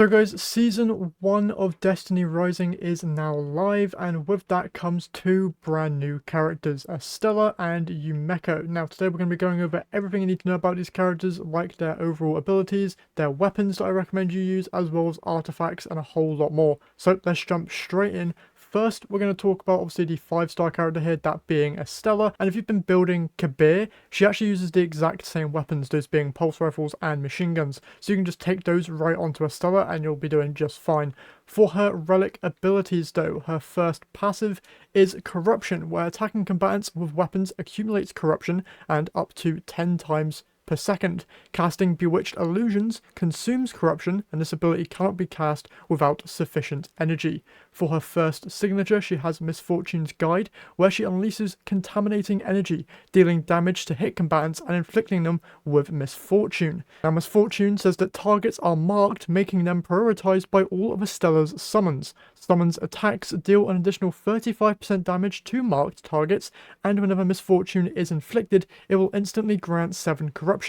So guys, Season 1 of Destiny Rising is now live, and with that comes two brand new characters, Estella and Umeko. Now today we're going to be going over everything you need to know about these characters, like their overall abilities, their weapons that I recommend you use, as well as artifacts and a whole lot more. So let's jump straight in. First, we're going to talk about obviously the 5-star character here, that being Estella. And if you've been building Kabir, she actually uses the exact same weapons, those being pulse rifles and machine guns. So you can just take those right onto Estella and you'll be doing just fine. For her relic abilities though, her first passive is Corruption, where attacking combatants with weapons accumulates corruption and up to 10 times per second. Casting Bewitched Illusions consumes corruption, and this ability cannot be cast without sufficient energy. For her first signature, she has Misfortune's Guide, where she unleashes contaminating energy, dealing damage to hit combatants and inflicting them with misfortune. Now, Misfortune says that targets are marked, making them prioritized by all of Estella's summons. Summons attacks deal an additional 35% damage to marked targets, and whenever Misfortune is inflicted, it will instantly grant 7 corruption.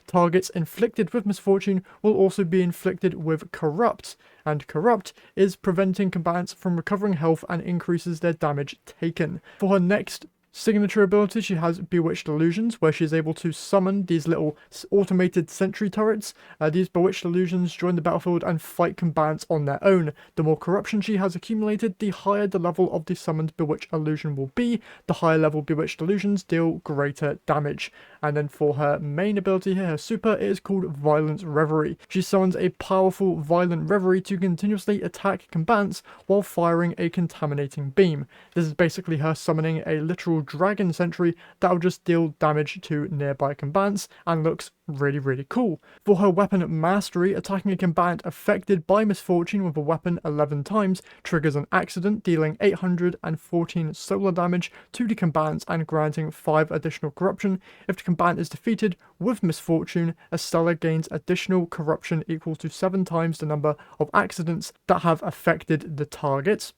Targets inflicted with Misfortune will also be inflicted with Corrupt, and Corrupt is preventing combatants from recovering health and increases their damage taken. For her next signature ability, she has Bewitched Illusions, where she is able to summon these little automated sentry turrets. These Bewitched Illusions join the battlefield and fight combatants on their own. The more corruption she has accumulated, the higher the level of the summoned Bewitched Illusion will be. The higher level Bewitched Illusions deal greater damage. And then for her main ability here, her super, it is called Violent Reverie. She summons a powerful Violent Reverie to continuously attack combatants while firing a contaminating beam. This is basically her summoning a literal dragon sentry that will just deal damage to nearby combatants and looks really cool. For her weapon mastery, attacking a combatant affected by misfortune with a weapon 11 times triggers an accident, dealing 814 solar damage to the combatants and granting 5 additional corruption. If the combatant is defeated with misfortune, Estella gains additional corruption equal to 7 times the number of accidents that have affected the target.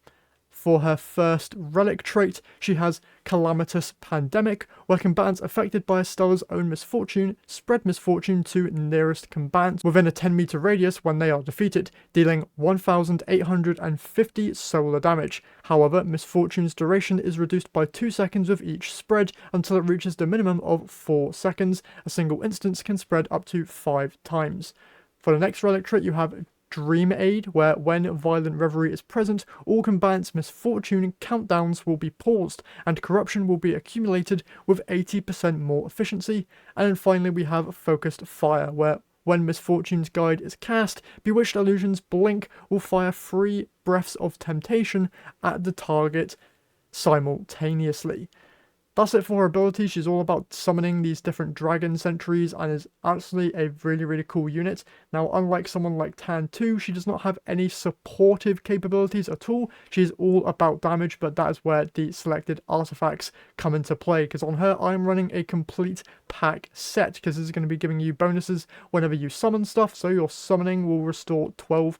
For her first relic trait, she has Calamitous Pandemic, where combatants affected by Estella's own misfortune spread misfortune to nearest combatants within a 10-meter radius when they are defeated, dealing 1,850 solar damage. However, misfortune's duration is reduced by 2 seconds with each spread until it reaches the minimum of 4 seconds. A single instance can spread up to 5 times. For the next relic trait, you have Dream Aid, where when Violent Reverie is present, all combatants' misfortune countdowns will be paused, and corruption will be accumulated with 80% more efficiency. And then finally we have Focused Fire, where when Misfortune's Guide is cast, Bewitched Illusions Blink will fire 3 breaths of temptation at the target simultaneously. That's it for her ability. She's all about summoning these different dragon sentries and is actually a really cool unit. Now, unlike someone like Tan 2, she does not have any supportive capabilities at all. She's all about damage, but that is where the selected artifacts come into play, because on her I'm running a complete pack set, because this is going to be giving you bonuses whenever you summon stuff. So your summoning will restore 12%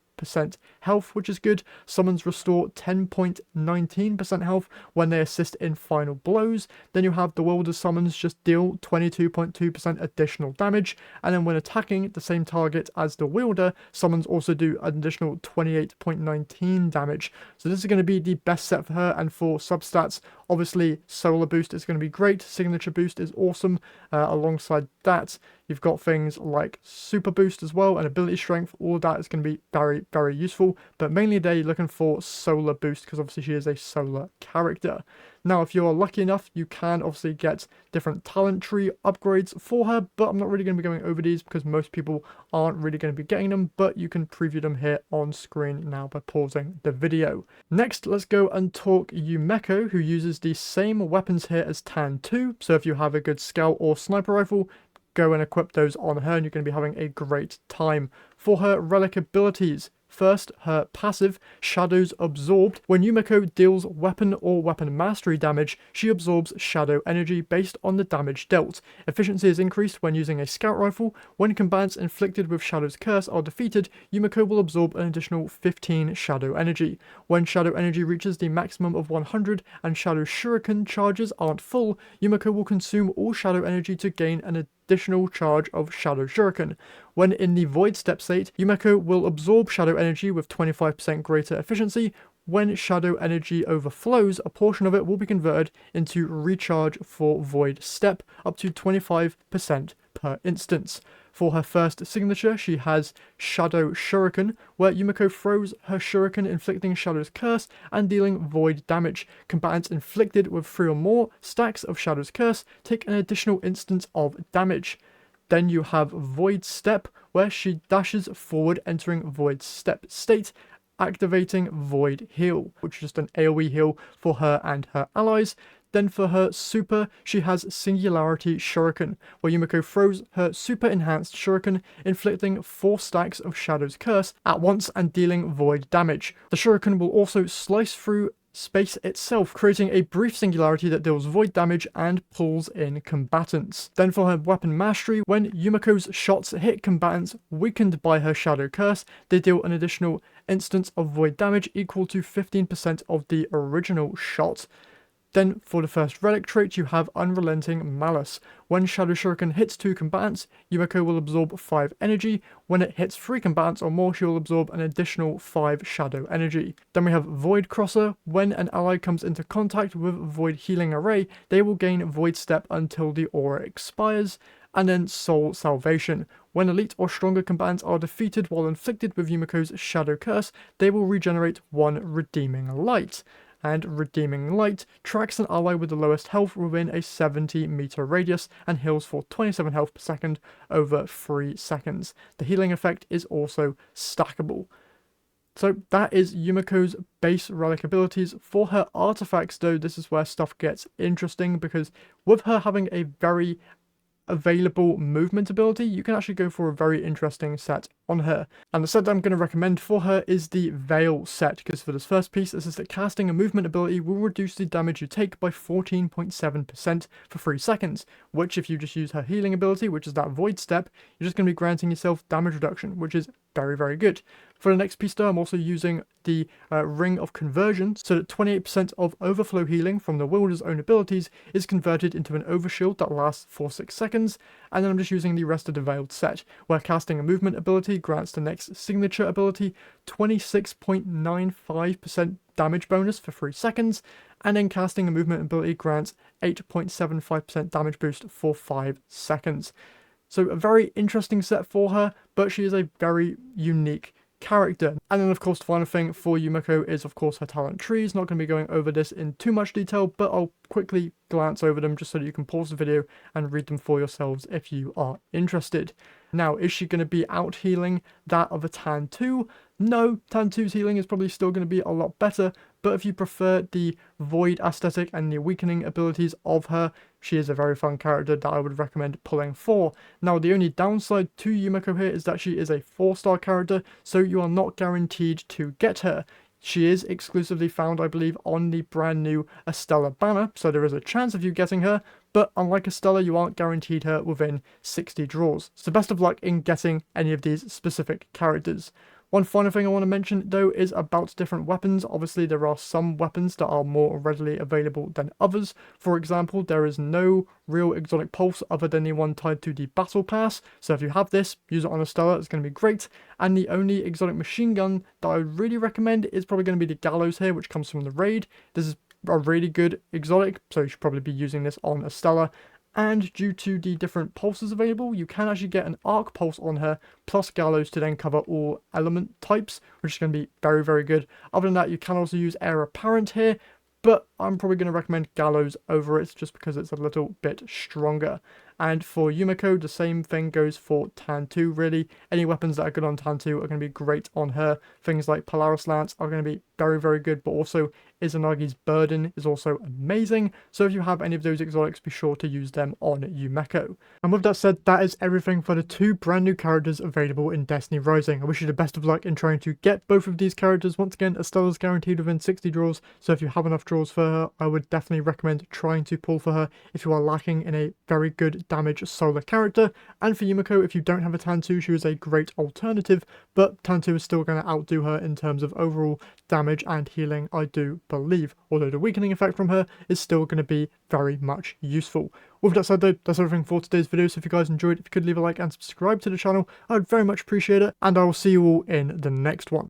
health, which is good. Summons restore 10.19% health when they assist in final blows. Then you have the Wielder's summons just deal 22.2% additional damage, and then when attacking the same target as the wielder, summons also do an additional 28.19 damage. So this is going to be the best set for her. And for substats, obviously Solar Boost is going to be great, Signature Boost is awesome. Alongside that, you've got things like Super Boost as well, and Ability Strength. All of that is going to be very useful, but mainly they're looking for Solar Boost because obviously she is a solar character. Now, if you're lucky enough, you can obviously get different talent tree upgrades for her, but I'm not really going to be going over these because most people aren't really going to be getting them, but you can preview them here on screen now by pausing the video. Next, let's go and talk Umeko, who uses the same weapons here as Tan 2, so if you have a good scout or sniper rifle, go and equip those on her and you're going to be having a great time. For her relic abilities, first, her passive, Shadows Absorbed. When Umeko deals weapon or weapon mastery damage, she absorbs shadow energy based on the damage dealt. Efficiency is increased when using a scout rifle. When combatants inflicted with Shadow's Curse are defeated, Umeko will absorb an additional 15 shadow energy. When shadow energy reaches the maximum of 100 and Shadow Shuriken charges aren't full, Umeko will consume all shadow energy to gain an additional charge of Shadow Shuriken. When in the Void Step state, Umeko will absorb Shadow Energy with 25% greater efficiency. When Shadow Energy overflows, a portion of it will be converted into Recharge for Void Step, up to 25% per instance. For her first signature, she has Shadow Shuriken, where Umeko throws her shuriken, inflicting Shadow's Curse and dealing void damage. Combatants inflicted with 3 or more stacks of Shadow's Curse take an additional instance of damage. Then you have Void Step, where she dashes forward, entering Void Step state, activating Void Heal, which is just an AoE heal for her and her allies. Then for her super, she has Singularity Shuriken, where Umeko throws her super enhanced shuriken, inflicting 4 stacks of Shadow's Curse at once and dealing void damage. The shuriken will also slice through space itself, creating a brief singularity that deals void damage and pulls in combatants. Then for her weapon mastery, when Yumeko's shots hit combatants weakened by her Shadow Curse, they deal an additional instance of void damage equal to 15% of the original shot. Then for the first relic trait, you have Unrelenting Malice. When Shadow Shuriken hits 2 combatants, Umeko will absorb 5 energy. When it hits 3 combatants or more, she will absorb an additional 5 shadow energy. Then we have Void Crosser. When an ally comes into contact with Void Healing Array, they will gain Void Step until the aura expires. And then Soul Salvation. When elite or stronger combatants are defeated while inflicted with Yumeko's Shadow Curse, they will regenerate 1 Redeeming Light. And Redeeming Light tracks an ally with the lowest health within a 70-meter radius and heals for 27 health per second over 3 seconds. The healing effect is also stackable. So that is Yumeko's base relic abilities. For her artifacts though, this is where stuff gets interesting, because with her having a very available movement ability, you can actually go for a very interesting set on her. And the set that I'm going to recommend for her is the Veil set, because for this first piece, it says that casting a movement ability will reduce the damage you take by 14.7% for 3 seconds, which if you just use her healing ability, which is that Void Step, you're just going to be granting yourself damage reduction, which is very, very good. For the next piece though, I'm also using the Ring of Conversion, so that 28% of overflow healing from the wielder's own abilities is converted into an overshield that lasts for 6 seconds, and then I'm just using the rest of the Veiled set, where casting a movement ability grants the next signature ability 26.95% damage bonus for 3 seconds, and then casting a movement ability grants 8.75% damage boost for 5 seconds. So a very interesting set for her, but she is a very unique character. And then of course the final thing for Umeko is of course her talent trees. Not going to be going over this in too much detail, but I'll quickly glance over them just so that you can pause the video and read them for yourselves if you are interested. Now, is she going to be out healing that of a Tan 2? No, Tan 2's healing is probably still going to be a lot better, but if you prefer the void aesthetic and the weakening abilities of her, she is a very fun character that I would recommend pulling for. Now, the only downside to Umeko here is that she is a 4-star character, so you are not guaranteed to get her. She is exclusively found, I believe, on the brand new Estella banner, so there is a chance of you getting her, but unlike Estella, you aren't guaranteed her within 60 draws. So best of luck in getting any of these specific characters. One final thing I want to mention though is about different weapons. Obviously there are some weapons that are more readily available than others. For example, there is no real exotic pulse other than the one tied to the battle pass. So if you have this, use it on Estella, it's going to be great. And the only exotic machine gun that I would really recommend is probably going to be the Gallows here, which comes from the raid. This is a really good exotic, so you should probably be using this on Estella. And due to the different pulses available, you can actually get an arc pulse on her, plus Gallows to then cover all element types, which is going to be very, very good. Other than that, you can also use Heir Apparent here, but I'm probably going to recommend Gallows over it, just because it's a little bit stronger. And for Umeko, the same thing goes for Tan 2, really. Any weapons that are good on Tan 2 are going to be great on her. Things like Polaris Lance are going to be very, very good, but also Izanagi's Burden is also amazing. So if you have any of those exotics, be sure to use them on Umeko. And with that said, that is everything for the 2 brand new characters available in Destiny Rising. I wish you the best of luck in trying to get both of these characters. Once again, Estella's guaranteed within 60 draws, so if you have enough draws for her, I would definitely recommend trying to pull for her if you are lacking in a very good damage solar character. And for Umeko, if you don't have a Tantu, she is a great alternative, but Tantu is still going to outdo her in terms of overall damage and healing, I do believe, although the weakening effect from her is still going to be very much useful. With that said though, that's everything for today's video, so if you guys enjoyed, if you could leave a like and subscribe to the channel, I would very much appreciate it, and I will see you all in the next one.